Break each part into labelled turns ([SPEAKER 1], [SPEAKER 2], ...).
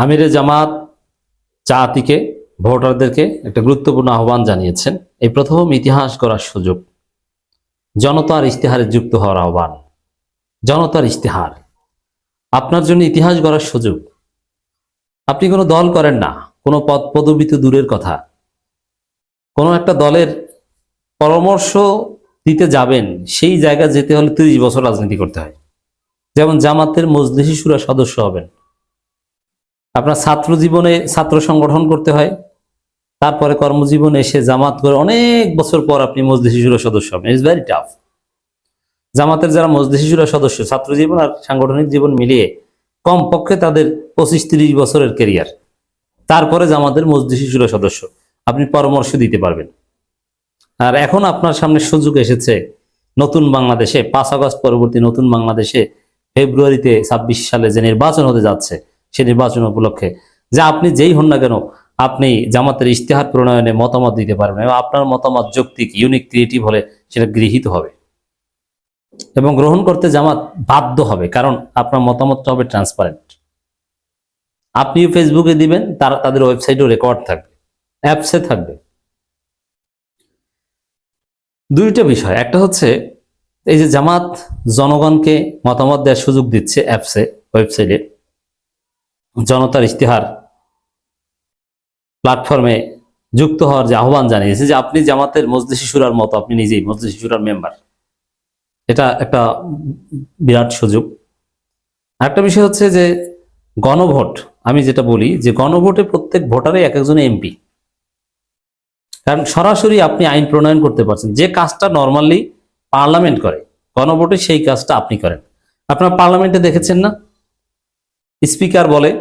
[SPEAKER 1] আমিরে জামাত জাতিকে ভোটারদেরকে একটা গুরুত্বপূর্ণ আহ্বান জানিয়েছেন। এই প্রথম ইতিহাস গড়ার সুযোগ, জনতার ইশতেহারে যুক্ত হওয়ার আহ্বান। জনতার ইশতেহার আপনার জন্য ইতিহাস গড়ার সুযোগ। আপনি কোনো দল করেন না, কোনো পদ পদবি তো দূরের কথা, কোনো একটা দলের পরামর্শ দিতে যাবেন, সেই জায়গায় যেতে হলে 30 বছর রাজনীতি করতে হয়। যেমন জামাতের মজলিসি শুরা সদস্য হবেন, আপনার ছাত্র জীবনে ছাত্র সংগঠন করতে হয়, তারপরে কর্মজীবনে এসে জামাত করে অনেক বছর পর আপনি মজলিসি শুরা সদস্য হবেন। It's very tough. জামাতের যারা মজলিসি শুরা সদস্য, ছাত্র জীবন আর সাংগঠনিক জীবন মিলিয়ে কমপক্ষে তাদের 25-30 বছরের ক্যারিয়ার, তারপরে জামাতের মজলিসি শুরা সদস্য আপনি পরামর্শ দিতে পারবেন। আর এখন আপনার সামনে সুযোগ এসেছে নতুন বাংলাদেশে, 5 আগস্ট পরবর্তী নতুন বাংলাদেশে ফেব্রুয়ারিতে 26 সালে যে নির্বাচন হতে যাচ্ছে, সে নির্বাচন উপলক্ষে যা আপনি যেই হন না কেন, আপনি জামাতের ইশতেহার প্রণয়নে মতামত দিতে পারবেন এবং আপনার মতামত যৌক্তিক, ইউনিক, ক্রিয়েটিভ হলে সেটা গৃহীত হবে এবং গ্রহণ করতে জামাত বাধ্য হবে, কারণ আপনার মতামতটা হবে ট্রান্সপারেন্ট। আপনিও ফেসবুকে দিবেন, তাদের ওয়েবসাইটেও রেকর্ড থাকবে, অ্যাপসে থাকবে। দুইটা বিষয়, একটা হচ্ছে এই যে জামাত জনগণকে মতামত দেওয়ার সুযোগ দিচ্ছে অ্যাপসে, ওয়েবসাইটে, জনতার ইশতেহার প্ল্যাটফর্মে যুক্ত হওয়ার যে আহ্বান জানিয়েছে, যে আপনি জামাতের মজলিসি শুরার মতো, আপনি নিজেই মজলিসি শুরার মেম্বার, এটা একটা বিরাট সুযোগ। আরেকটা বিষয় হচ্ছে যে গণভোট, আমি যেটা বলি যে গণভোটে প্রত্যেক ভোটারে এক একজন এমপি, কারণ সরাসরি আপনি আইন প্রণয়ন করতে পারছেন। যে কাজটা নর্মালি পার্লামেন্ট করে, গণভোটে সেই কাজটা আপনি করেন। আপনার পার্লামেন্টে দেখেছেন না, স্পিকার বলে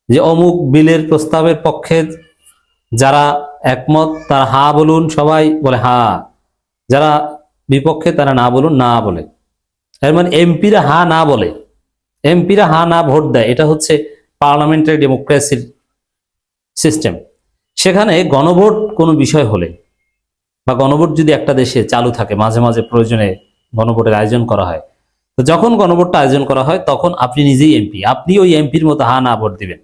[SPEAKER 1] যে অমুক বিলের প্রস্তাবের পক্ষে যারা একমত তারা হা বলুন, সবাই বলে হা, যারা বিপক্ষে তারা না বলুন, না বলে। এর মানে এমপিরা হা না বলে, এমপিরা হা না ভোট দেয়। এটা হচ্ছে পার্লামেন্টারি ডেমোক্রেসির সিস্টেম। সেখানে গণভোট কোনো বিষয় হলে বা গণভোট যদি একটা দেশে চালু থাকে, মাঝে মাঝে প্রয়োজনে গণভোটের আয়োজন করা হয়, তো যখন গণভোটটা আয়োজন করা হয় তখন আপনি নিজেই এমপি, আপনি ওই এমপির মতো হা না ভোট দিবেন।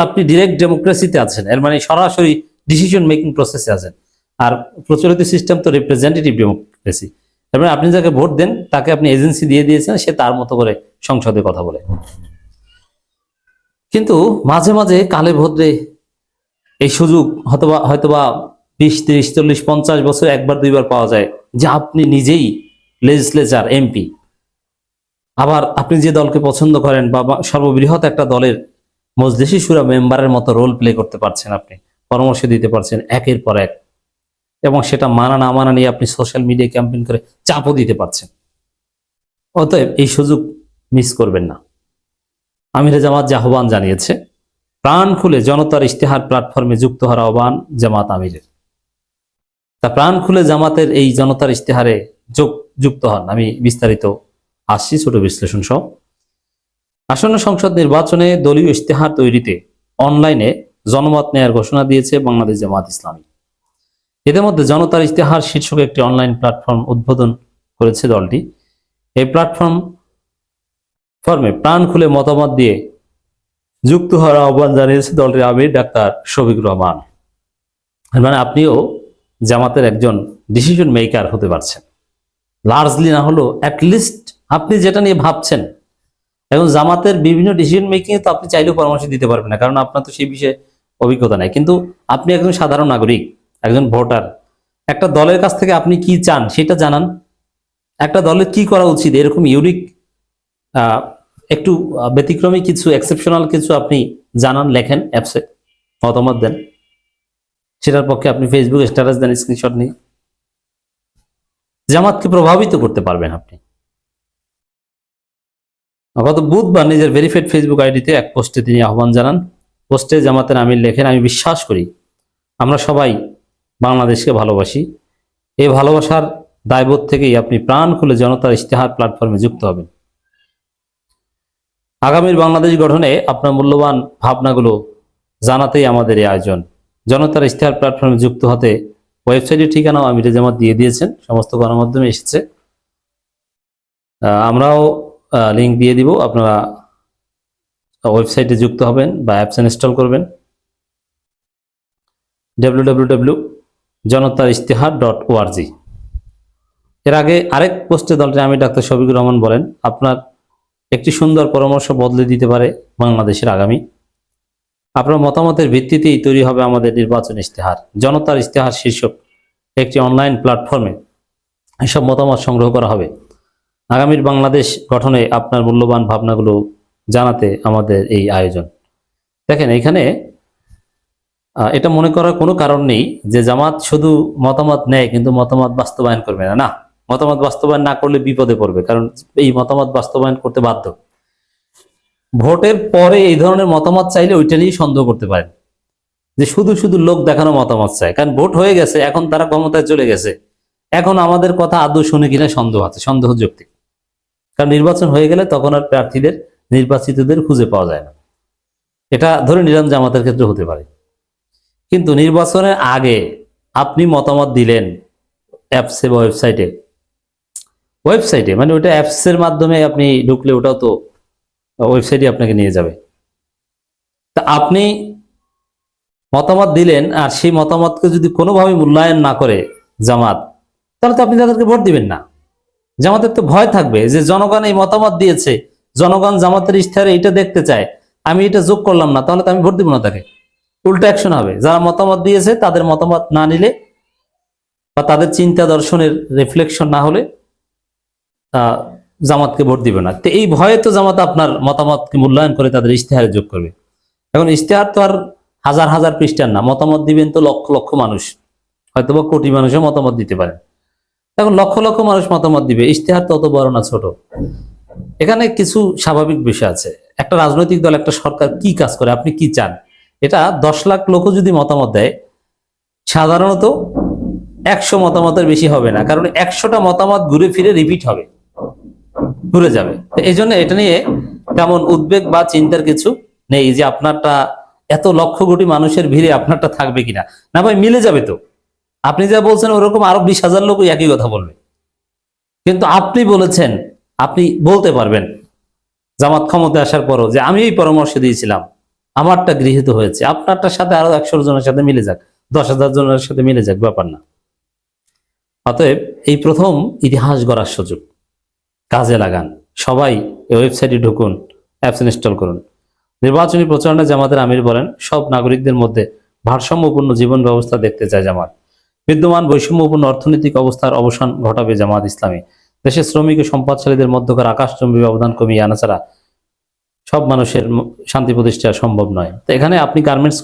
[SPEAKER 1] আপনি ডিরেক্ট ডেমোক্রেসিতে আছেন, এর মানে সরাসরি ডিসিশন মেকিং প্রসেসে আছেন। আর প্রচলিত সিস্টেম তো রিপ্রেজেন্টেটিভ ডেমোক্রেসি, এর মানে আপনি যাকে ভোট দেন তাকে আপনি এজেন্সি দিয়ে দিয়েছেন, সে তার মতো করে সংসদে কথা বলে। কিন্তু মাঝে মাঝে কালে ভদ্রে এই সুযোগ হয়তোবা 20, 30, 40, 50 বছর একবার দুইবার পাওয়া যায় যে আপনি নিজেই লেজিসলেচার, এমপি, আবার আপনি যে দলকে পছন্দ করেন বা সর্ববৃহৎ একটা দলের মজলিসি শুরা মেম্বারের মতো রোল প্লে করতে পারছেন, আপনি পরামর্শ দিতে পারছেন একের পর এক, এবং সেটা মানা না মানা নিয়ে আপনি সোশ্যাল মিডিয়া ক্যাম্পেইন করে চাপও দিতে পারছেন। অতএব এই সুযোগ মিস করবেন না। আমিরে জামাত যে আহ্বান জানিয়েছে, প্রাণ খুলে জনতার ইশতেহার প্ল্যাটফর্মে যুক্ত হওয়ার আহ্বান জামাত আমিরের। তা প্রাণ খুলে জামাতের এই জনতার ইশতেহারে যুক্ত হন। আমি বিস্তারিত আসছি, ছোট বিশ্লেষণ সহ। আসন্ন সংসদ নির্বাচনে দলীয় ইশতেহার তৈরিতে অনলাইনে জনমত নেয়ার ঘোষণা দিয়েছে বাংলাদেশ জামাত ইসলামী। এদের মধ্যে জনতার ইশতেহার শীর্ষক একটি অনলাইন প্ল্যাটফর্ম উদ্বোধন করেছে দলটি। এই প্ল্যাটফর্মে প্রাণ খুলে মতামত দিয়ে যুক্ত হওয়ার আহ্বান জানিয়েছে দলটির আমির ডাক্তার শফিকুর রহমান। মানে আপনিও জামাতের একজন ডিসিশন মেকার হতে পারছেন, লার্জলি না হলেও অ্যাটলিস্ট আপনি যেটা নিয়ে ভাবছেন। এখন জামাতের বিভিন্ন ডিসিশন মেকিং এ তো আপনি চাইলেও পরামর্শ দিতে পারবেন না, কারণ আপনার তো সেই বিষয়ে অভিজ্ঞতা নাই। কিন্তু আপনি একজন সাধারণ নাগরিক, একজন ভোটার, একটা দলের কাছ থেকে আপনি কি চান সেটা জানান, একটা দলের কি করা উচিত, এরকম ইউনিক একটু ব্যতিক্রমী কিছু, এক্সেপশনাল কিছু আপনি জানান, লেখেন, অ্যাপসে মতামত দেন। সেটার পক্ষে আপনি ফেসবুকে স্ট্যাটাস দেন স্ক্রিনশট নিয়ে, জামাতকে প্রভাবিত করতে পারবেন আপনি। গত বুধবার নিজের ভেরিফাইড ফেসবুক আইডিতে এক পোস্টে তিনি আহ্বান জানান। পোস্টে জামাতের আমির লেখেন, আমি বিশ্বাস করি আমরা সবাই বাংলাদেশকে ভালোবাসি। এই ভালোবাসার দায়বোধ থেকেই আপনি প্রাণ খুলে জনতার ইশতেহার প্ল্যাটফর্মে যুক্ত হবেন। আগামীর বাংলাদেশ গঠনে আপনার মূল্যবান ভাবনাগুলো জানাতেই আমাদের এই আয়োজন। জনতার ইশতেহার প্ল্যাটফর্মে যুক্ত হতে ওয়েবসাইটের ঠিকানাও আমিরে জামাত দিয়ে দিয়েছেন, সমস্ত গণমাধ্যমে এসেছে। আমরাও লিঙ্ক দিয়ে দিব, আপনারা ওয়েবসাইটে যুক্ত হবেন বা অ্যাপস ইনস্টল করবেন www.janatarishtihar.org। এর আগে আরেক পোস্টে দলটি আমি ডাক্তার শফিকুর রহমান বলেন, আপনার একটি সুন্দর পরামর্শ বদলে দিতে পারে বাংলাদেশের আগামী। আপনার মতামতের ভিত্তিতেই তৈরি হবে আমাদের নির্বাচন ইশতেহার। জনতার ইশতেহার শীর্ষক একটি অনলাইন প্ল্যাটফর্মে এসব মতামত সংগ্রহ করা হবে। আগামীর বাংলাদেশ গঠনে আপনার মূল্যবান ভাবনাগুলো জানাতে আমাদের এই আয়োজন। দেখেন, এখানে এটা মনে করার কোনো কারণ নেই যে জামাত শুধু মতামত নেয় কিন্তু মতামত বাস্তবায়ন করবে না। না, মতামত বাস্তবায়ন না করলে বিপদে পড়বে, কারণ এই মতামত বাস্তবায়ন করতে বাধ্য। ভোটের পরে এই ধরনের মতামত চাইলে ওইটা নিয়েই সন্দেহ করতে পারেন যে শুধু শুধু লোক দেখানো মতামত চায়, কারণ ভোট হয়ে গেছে, এখন তারা ক্ষমতায় চলে গেছে, এখন আমাদের কথা আদৌ শুনে কিনা সন্দেহ আছে, সন্দেহ যৌক্তিক। কারণ নির্বাচন হয়ে গেলে তখন আর প্রার্থীদের, নির্বাচিতদের খুঁজে পাওয়া যায় না। এটা ধরে নিলাম জামাতের ক্ষেত্রে হতে পারে, কিন্তু নির্বাচনের আগে আপনি মতামত দিলেন অ্যাপসে বা ওয়েবসাইটে মানে ওটা অ্যাপসের মাধ্যমে আপনি ঢুকলে ওটাও তো ওয়েবসাইটে আপনাকে নিয়ে যাবে। তা আপনি মতামত দিলেন, আর সেই মতামতকে যদি কোনোভাবে মূল্যায়ন না করে জামাত, তাহলে তো আপনি তাদেরকে ভোট দিবেন না। জামাতের তো ভয় থাকবে যে জনগণ এই মতামত দিয়েছে, জনগণ জামাতের ইশতেহারে এটা দেখতে চায়, আমি এটা যোগ করলাম না, তাহলে তো আমি ভোট দিব না তাকে। উল্টো অ্যাকশন হবে, যারা মতামত দিয়েছে তাদের মতামত না নিলে বা তাদের চিন্তা দর্শনের রিফ্লেকশন না হলে জামাতকে ভোট দিবে না। তো এই ভয়ে তো জামাত আপনার মতামতকে মূল্যায়ন করে তাদের ইশতেহারে যোগ করবে। এখন ইশতেহার তো আর হাজার হাজার পৃষ্ঠার না, মতামত দিবেন তো লক্ষ লক্ষ মানুষ, হয়তো বা কোটি মানুষও মতামত দিতে পারে। এখন লক্ষ লক্ষ মানুষ মতামত দিবে, ইশতেহার তো অত বড় না ছোট। এখানে কিছু স্বাভাবিক বিষয় আছে। একটা রাজনৈতিক দল, একটা সরকার কি কাজ করে, আপনি কি চান, এটা 10 লাখ লোকও যদি মতামত দেয়, সাধারণত 100 মতামতের বেশি হবে না, কারণ 100টা মতামত ঘুরে ফিরে রিপিট হবে, ঘুরে যাবে। এই জন্য এটা নিয়ে তেমন উদ্বেগ বা চিন্তার কিছু নেই যে আপনারটা এত লক্ষ কোটি মানুষের ভিড়ে আপনারটা থাকবে কিনা। না ভাই, মিলে যাবে তো। আপনি যা বলছেন ওরকম আরো 20,000 লোক একই কথা বলবে, কিন্তু আপনি বলেছেন, আপনি বলতে পারবেন জামাত ক্ষমতায় আসার পরও যে আমি এই পরামর্শ দিয়েছিলাম, আমারটা গৃহীত হয়েছে, আপনারটার সাথে আরো 100 জনের সাথে মিলে যাক, 10,000 জনের সাথে মিলে যাক, ব্যাপার না। অতএব এই প্রথম ইতিহাস গড়ার সুযোগ কাজে লাগান। সবাই এই ওয়েবসাইটে ঢুকুন, অ্যাপস ইনস্টল করুন। নির্বাচনী প্রচারণা জামাতের আমির বলেন, সব নাগরিকদের মধ্যে ভারসাম্যপূর্ণ জীবন ব্যবস্থা দেখতে চায় জামাত। বিদ্যমান বৈষম্যপূর্ণ অর্থনৈতিক অবস্থার অবসান ঘটাবে জামাত ইসলামী। দেশের শ্রমিক ও সম্পদশালীদের মধ্যকার আকাশচুম্বী ব্যবধান কমিয়ে আনা ছাড়া সব মানুষের শান্তি প্রতিষ্ঠা সম্ভব নয়। তো এখানে আপনি গার্মেন্টস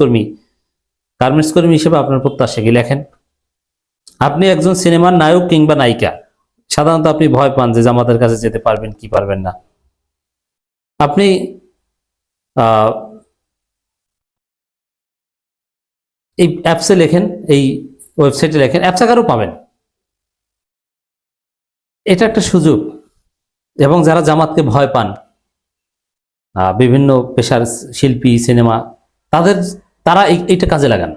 [SPEAKER 1] কর্মী হিসেবে আপনার প্রত্যাশা কি লেখেন। আপনি একজন সিনেমার নায়ক কিংবা নায়িকা, সাধারণত আপনি ভয় পান যে জামাতের কাছে যেতে পারবেন কি পারবেন না। আপনি এই অ্যাপসে লেখেন, এই ওয়েবসাইটে লেখেন, অ্যাপসাকারও পাবেন। এটা একটা সুযোগ। এবং যারা জামাতকে ভয় পান, বিভিন্ন পেশার শিল্পী, সিনেমা, তারা এইটা কাজে লাগান।